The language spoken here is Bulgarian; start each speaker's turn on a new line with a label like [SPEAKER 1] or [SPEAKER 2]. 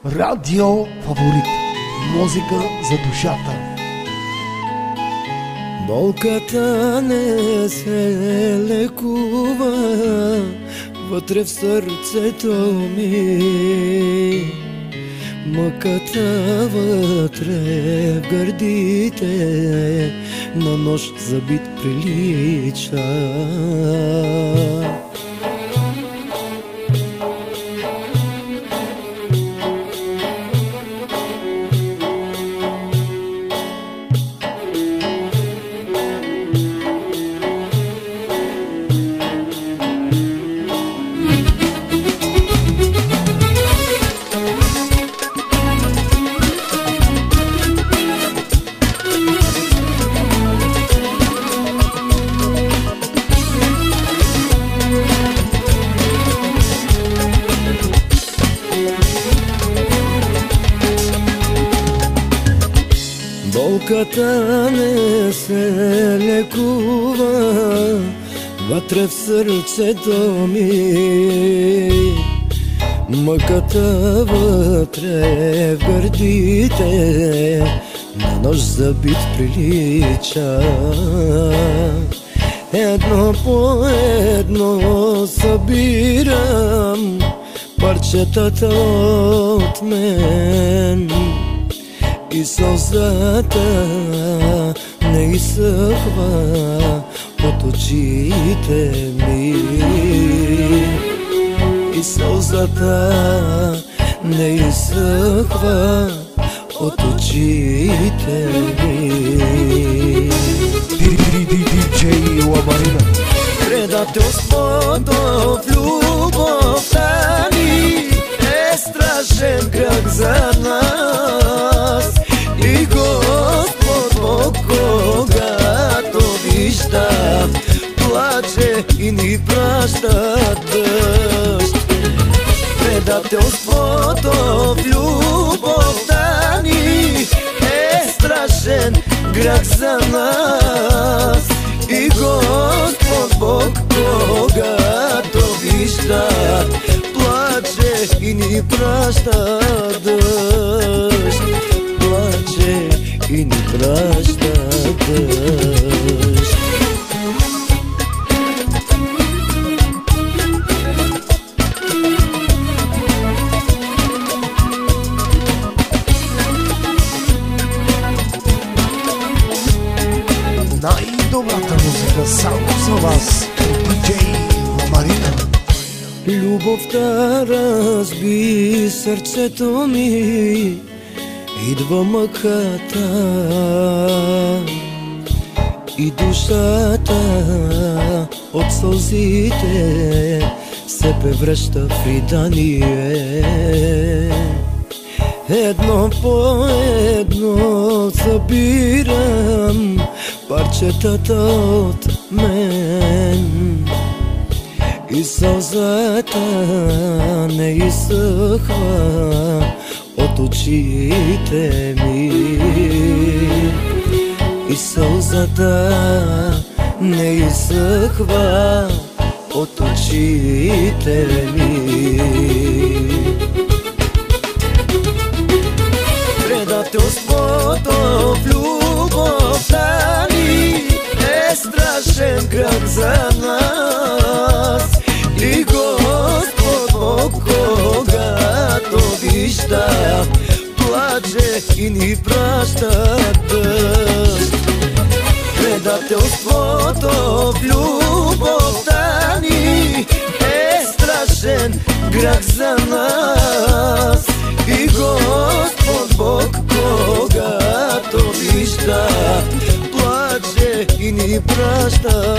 [SPEAKER 1] Радио Фаворит. Музика за душата.
[SPEAKER 2] Болката не се лекува вътре в сърцето ми, мъката вътре в гърдите на нож забит прилича. Болката не се лекува вътре в сърцето ми, мъката вътре в гърдите на нож забит прилича. Едно по едно събирам парчетата от мен и сълзата не изсъхва от очите ми. И сълзата не изсъхва от очите ми.
[SPEAKER 1] Диджей Ламарина.
[SPEAKER 2] Предателството в любовта ни е страшен грях за нас. И Господ Бог, когато вижда, плаче и ни праща дъжд. Предателството в любовта ни е страшен грях за нас. И Господ Бог, когато вижда, плаче и ни праща дъжд. Плаче и ни праща дъжд.
[SPEAKER 1] Най-добрата музика само за вас. Диджей Ламарина.
[SPEAKER 2] Любовта разби сърцето ми, идва мъката и душата от сълзите се превръща в ридание. Едно по едно събирам парчетата от мен и сълзата не изсъхва от очите ми. И сълзата не изсъхва от очите ми. Предателството в любовта ни е страшен грях за нас. И Господ Бог, когато вижда, плаче и ни праща дъжд. Предателството в любовта ни е страшен грях за нас. И Господ Бог, когато вижда, плаче и ни праща